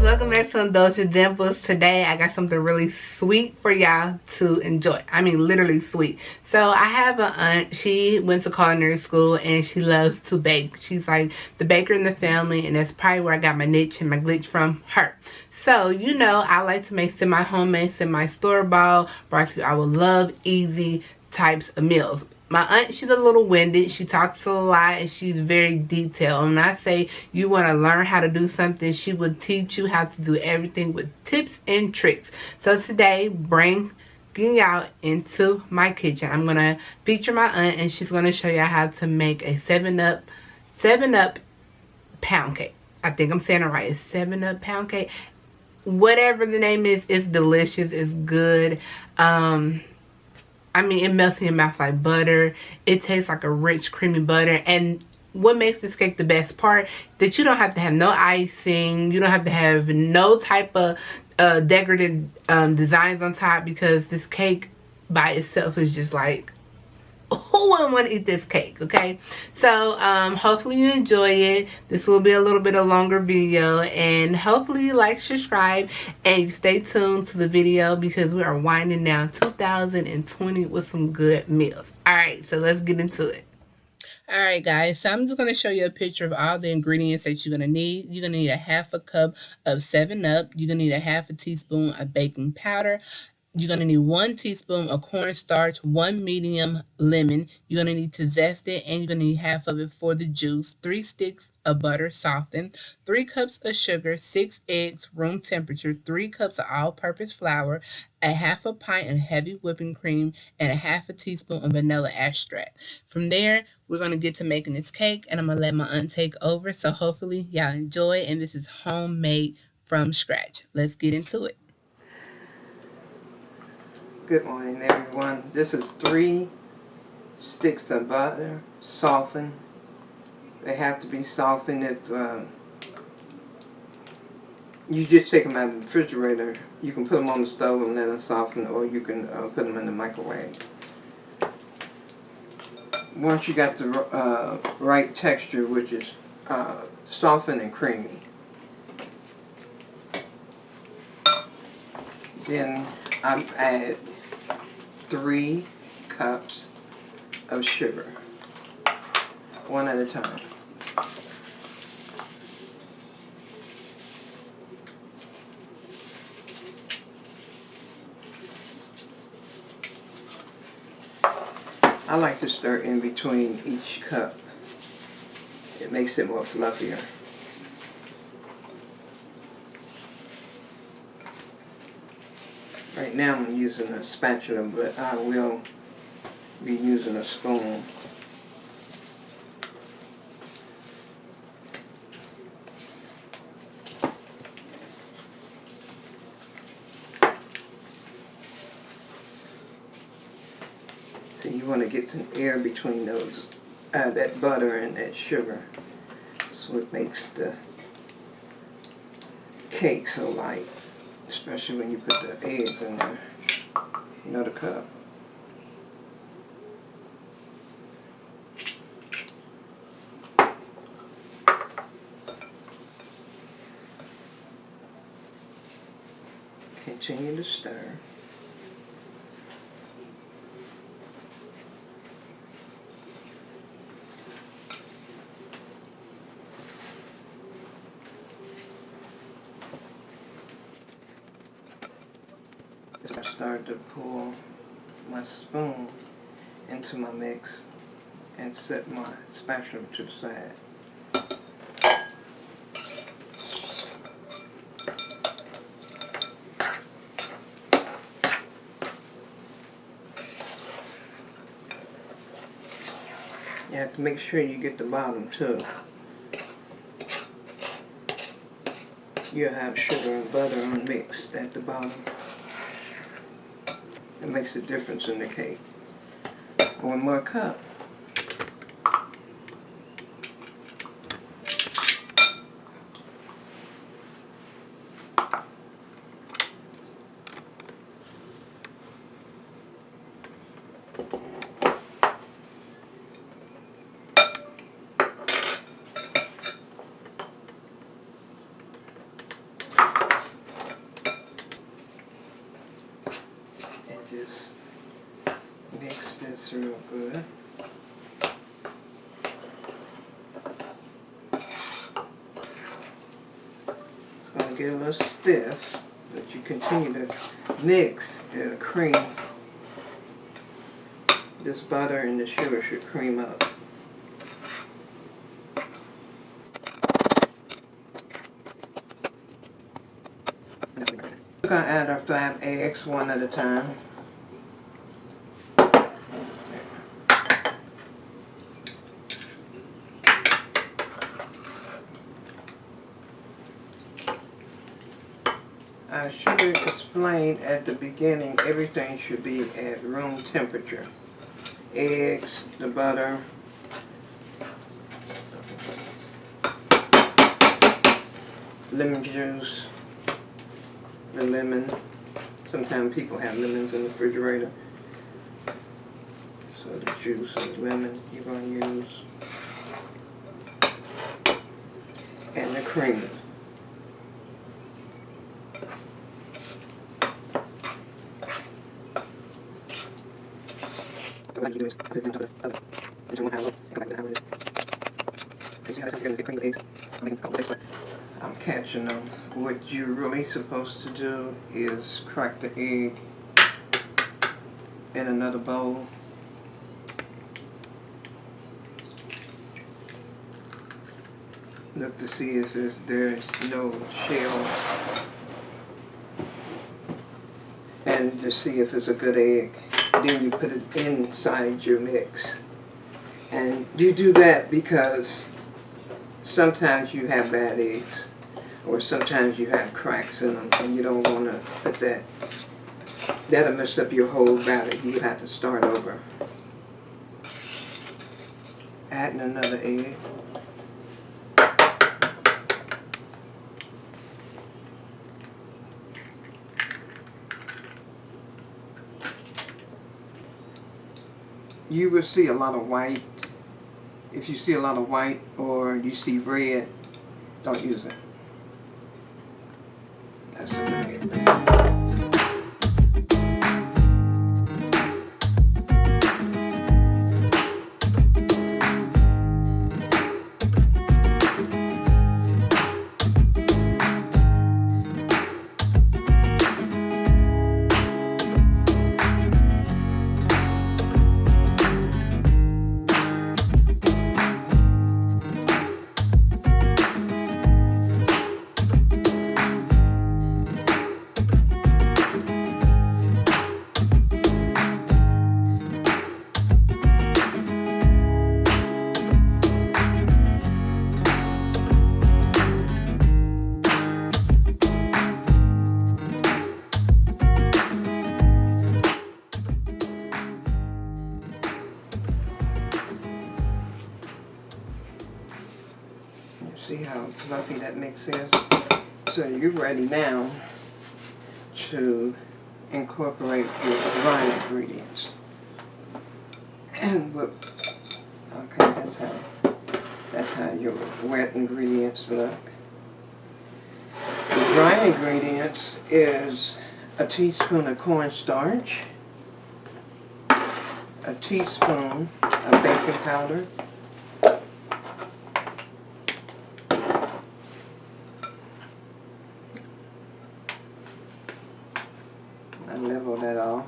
welcome back to Indulge with Dimples. Today I got something really sweet for y'all to enjoy. I mean literally sweet. So I have an aunt. She went to culinary school and she loves to bake. She's like the baker in the family, and that's probably where I got my niche and my glitch from her. So you know I like to make semi-homemade, semi-store-bought, brought to you our LOWEDEEZY types of meals. My aunt, she's a little winded. She talks a lot and she's very detailed. When I say you want to learn how to do something, she will teach you how to do everything with tips and tricks. So today, bringing y'all into my kitchen, I'm going to feature my aunt and she's going to show y'all how to make a 7-Up pound cake. I think I'm saying it right. It's 7-Up pound cake. Whatever the name is, it's delicious. It's good. I mean, it melts in your mouth like butter. It tastes like a rich, creamy butter. And what makes this cake the best part, that you don't have to have no icing. You don't have to have no type of decorative designs on top, because this cake by itself is just like, who wouldn't want to eat this cake? Okay, so hopefully you enjoy it. This will be a little bit of longer video, and hopefully you like, subscribe, and you stay tuned to the video, because we are winding down 2020 with some good meals. All right, so let's get into it. Alright guys, so I'm just going to show you a picture of all the ingredients that you're going to need. You're going to need a half a cup of 7-Up. You're going to need a half a teaspoon of baking powder. You're going to need 1 teaspoon of cornstarch, 1 medium lemon. You're going to need to zest it, and you're going to need half of it for the juice, 3 sticks of butter softened, 3 cups of sugar, 6 eggs, room temperature, 3 cups of all-purpose flour, a half a pint of heavy whipping cream, and a half a teaspoon of vanilla extract. From there, we're going to get to making this cake, and I'm going to let my aunt take over. So hopefully y'all enjoy it, and this is homemade from scratch. Let's get into it. Good morning, everyone. This is 3 sticks of butter, softened. They have to be softened. If you just take them out of the refrigerator, you can put them on the stove and let them soften, or you can put them in the microwave. Once you got the right texture, which is softened and creamy, then I add 3 cups of sugar, one at a time. I like to stir in between each cup. It makes it more fluffier. Right now I'm using a spatula, but I will be using a spoon. So you want to get some air between those, that butter and that sugar. That's what makes the cake so light. Especially when you put the eggs in there, another cup. Continue to stir. I start to pour my spoon into my mix and set my spatula to the side. You have to make sure you get the bottom too. You'll have sugar and butter unmixed at the bottom. It makes a difference in the cake. 1 more cup. just mix this real good. It's going to get a little stiff, but you continue to mix. It'll cream. This butter and the sugar should cream up. We're going to add our 5 eggs one at a time. I should have explained at the beginning, everything should be at room temperature. Eggs, the butter, lemon juice, the lemon. Sometimes people have lemons in the refrigerator. So the juice and the lemon you're going to use. And the cream. What you do is put it into the oven until one half low and go back to the half it is. See how this comes together with the cream with eggs? I'm making a couple eggs, but I'm catching them. What you're really supposed to do is crack the egg in another bowl. Look to see if there's no shell, and to see if it's a good egg. Then you put it inside your mix. And you do that because sometimes you have bad eggs, or sometimes you have cracks in them, and you don't want to put that. That'll mess up your whole batter. You would have to start over. Adding another egg. You will see a lot of white. If you see a lot of white or you see red, don't use it. That's a red. See how fluffy that mix is? So you're ready now to incorporate your dry ingredients. And okay, that's how your wet ingredients look. The dry ingredients is a teaspoon of cornstarch, a teaspoon of baking powder, level that off.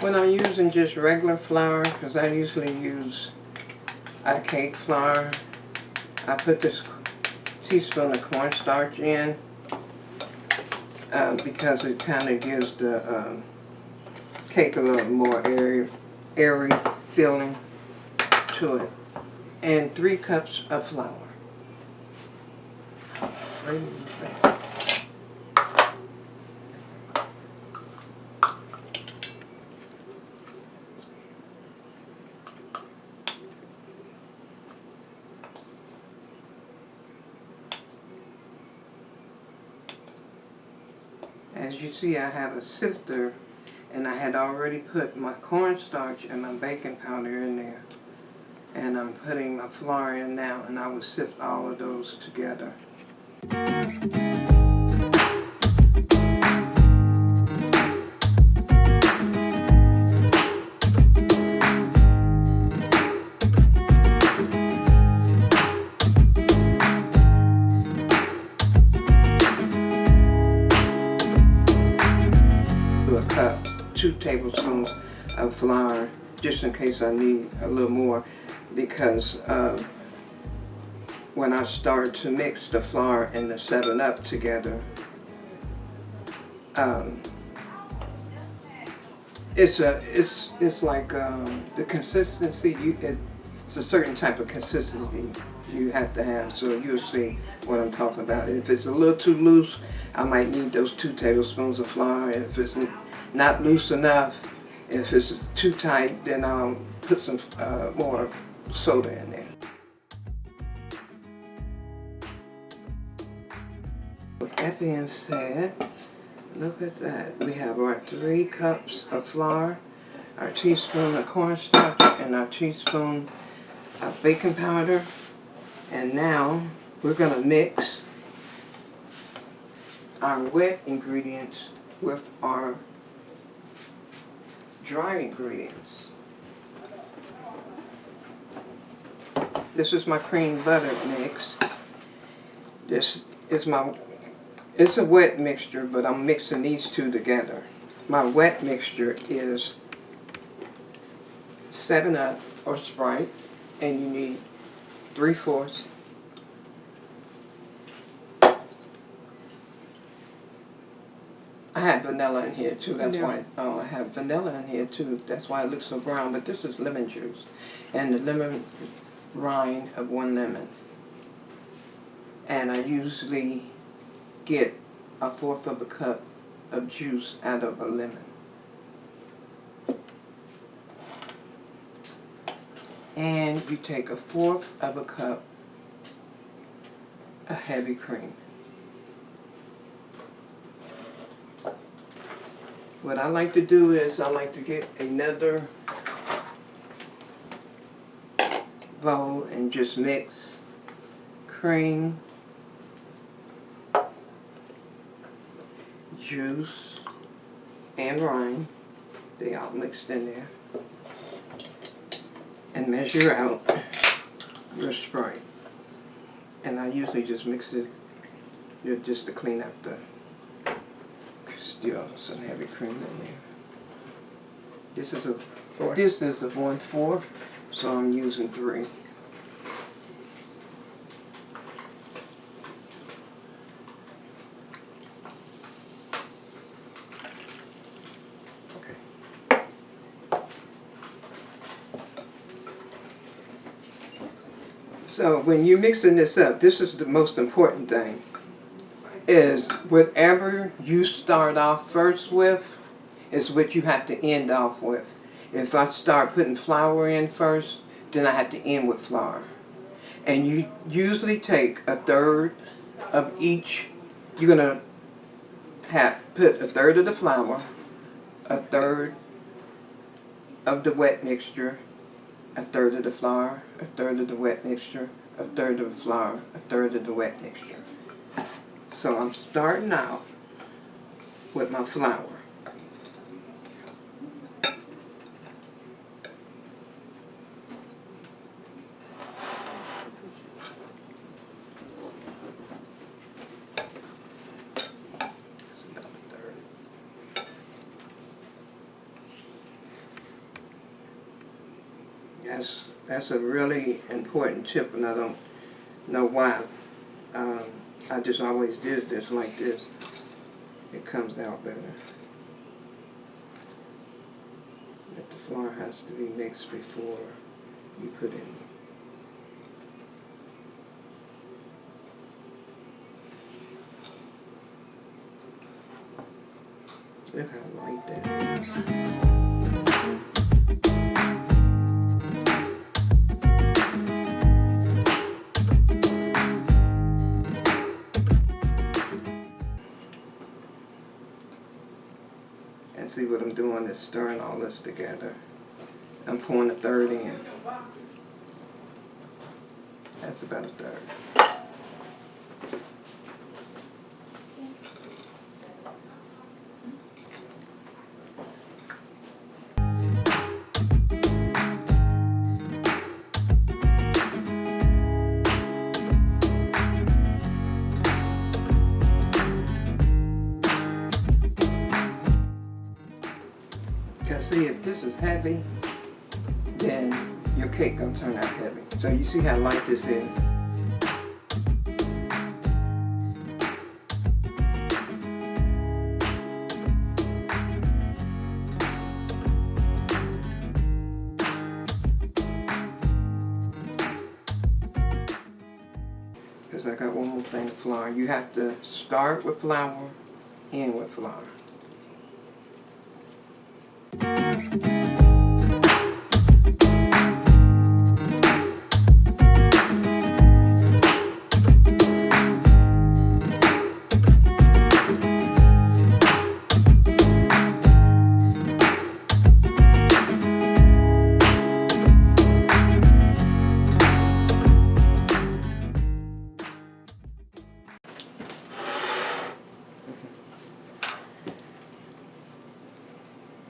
When I'm using just regular flour, because I usually use a cake flour, I put this teaspoon of cornstarch in because it kind of gives the cake a little more airy feeling to it. And 3 cups of flour. as you see, I have a sifter, and I had already put my cornstarch and my baking powder in there. And I'm putting my flour in now, and I will sift all of those together. To a cup, 2 tablespoons of flour, just in case I need a little more, because when I start to mix the flour and the 7-Up together, it's like the consistency. It's a certain type of consistency you have to have. So you'll see what I'm talking about. If it's a little too loose, I might need those 2 tablespoons of flour. If it's not loose enough, if it's too tight, then I'll put some more soda in there. With that being said, look at that. We have our 3 cups of flour, our teaspoon of cornstarch, and our teaspoon of baking powder. And now we're going to mix our wet ingredients with our dry ingredients. This is my cream butter mix. This is it's a wet mixture, but I'm mixing these 2 together. My wet mixture is 7-Up or Sprite, and you need 3/4. I had vanilla in here too, that's why, I have vanilla in here too, that's why it looks so brown, but this is lemon juice. And the lemon rind of 1 lemon. And I usually get 1/4 of a cup of juice out of a lemon. And you take 1/4 of a cup of heavy cream. What I like to do is I like to get another bowl and just mix cream, juice, and rind. They all mixed in there. And measure out your Sprite. And I usually just mix it just to clean up the still some heavy cream in there. This is a 1/4, so I'm using 3. So when you're mixing this up, this is the most important thing, is whatever you start off first with is what you have to end off with. If I start putting flour in first, then I have to end with flour. And you usually take 1/3 of each. You're going to put 1/3 of the flour, 1/3 of the wet mixture, 1/3 of the flour, 1/3 of the wet mixture, 1/3 of the flour, 1/3 of the wet mixture. So I'm starting out with my flour. That's about 1/3. That's a really important tip, and I don't know why. I just always did this like this. It comes out better. But the flour has to be mixed before you put in. Look how light that is. what I'm doing is stirring all this together. I'm pouring a third in. That's about a third. See, if this is heavy, then your cake gonna turn out heavy. So you see how light this is? Because I got one more thing, flour. You have to start with flour, end with flour.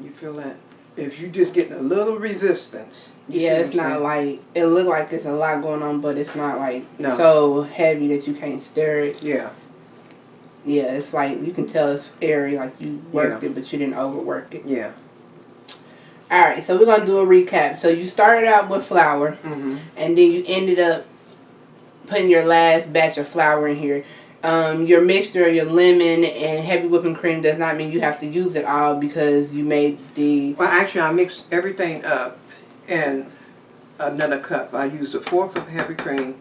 You feel that? If you just getting a little resistance. Yeah, it's not like, it look like it's a lot going on, but it's not like so heavy that you can't stir it. Yeah. Yeah, it's like, you can tell it's airy, like you worked it, but you didn't overwork it. Yeah. Alright, so we're going to do a recap. So you started out with flour, and then you ended up putting your last batch of flour in here. Your mixture of your lemon and heavy whipping cream does not mean you have to use it all because you made the... Well, actually, I mixed everything up in another cup. I used 1/4 of heavy cream,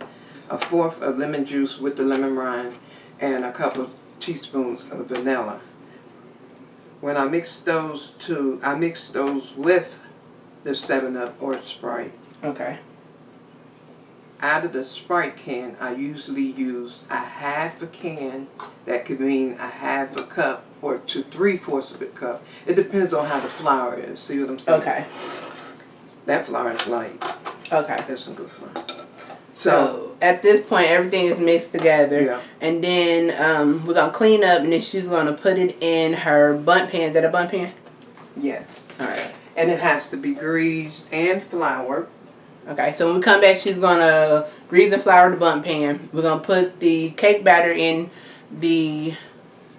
1/4 of lemon juice with the lemon rind, and a couple of teaspoons of vanilla. When I mixed those two, I mixed those with the 7-Up or Sprite. Okay. Out of the Sprite can, I usually use 1/2 can. That could mean 1/2 cup or to 3/4 of a cup. It depends on how the flour is. See what I'm saying? Okay. That flour is light. Okay. That's some good flour. So at this point, everything is mixed together. Yeah. And then we're going to clean up, and then she's going to put it in her Bundt pan. Is that a Bundt pan? Yes. All right. And it has to be greased and floured. Okay, so when we come back, she's going to grease and flour the Bundt pan. We're going to put the cake batter in the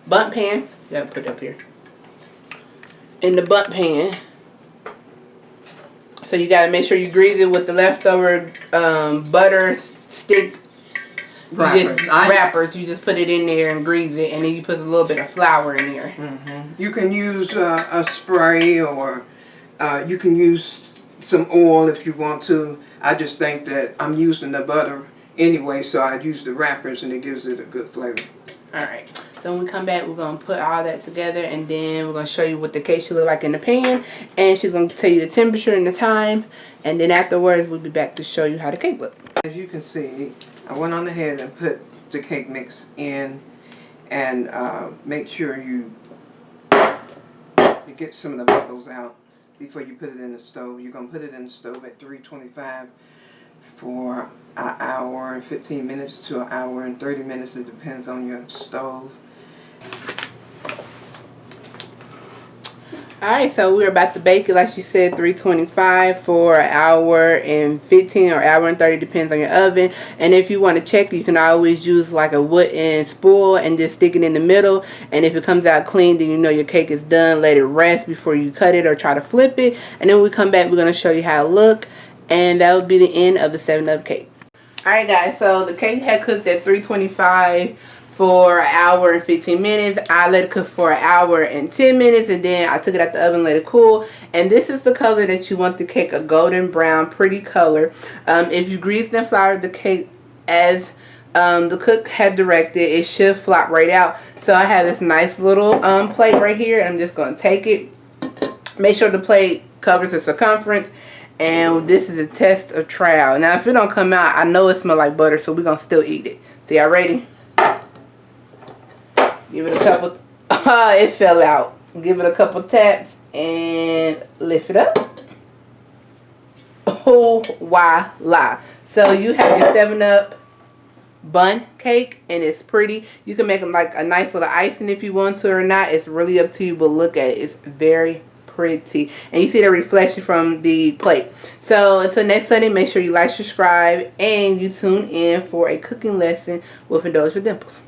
Bundt pan. You got to put it up here. In the Bundt pan. So you got to make sure you grease it with the leftover butter stick wrappers. You just put it in there and grease it, and then you put a little bit of flour in there. You can use a spray, or you can use some oil if you want to. I just think that I'm using the butter anyway, so I use the wrappers and it gives it a good flavor. Alright, so when we come back, we're going to put all that together, and then we're going to show you what the cake should look like in the pan, and she's going to tell you the temperature and the time, and then afterwards we'll be back to show you how the cake looks. As you can see, I went on ahead and put the cake mix in, and make sure you get some of the bubbles out before you put it in the stove. You're going to put it in the stove at 325 for an hour and 15 minutes to an hour and 30 minutes. It depends on your stove. Alright, so we're about to bake it, like she said, 325 for an hour and 15 or hour and 30, depends on your oven. And if you want to check, you can always use like a wooden spool and just stick it in the middle. And if it comes out clean, then you know your cake is done. Let it rest before you cut it or try to flip it. And then when we come back, we're going to show you how it looks. And that would be the end of the 7-Up cake. Alright guys, so the cake had cooked at 325 for an hour and 15 minutes. I let it cook for an hour and 10 minutes, and then I took it out the oven, let it cool. And this is the color that you want the cake, a golden brown, pretty color. If you greased and floured the cake as the cook had directed, it should flop right out. So I have this nice little plate right here, and I'm just going to take it. Make sure the plate covers the circumference. And this is a test of trial. Now if it don't come out, I know it smells like butter, so we're going to still eat it. So y'all ready? Give it a couple, it fell out. Give it a couple taps, and lift it up. Oh, voila. So you have your 7-Up Bundt Cake, and it's pretty. You can make them like a nice little icing if you want to or not. It's really up to you, but look at it. It's very pretty. And you see the reflection from the plate. So until next Sunday, make sure you like, subscribe, and you tune in for a cooking lesson with Indulge with Dimples.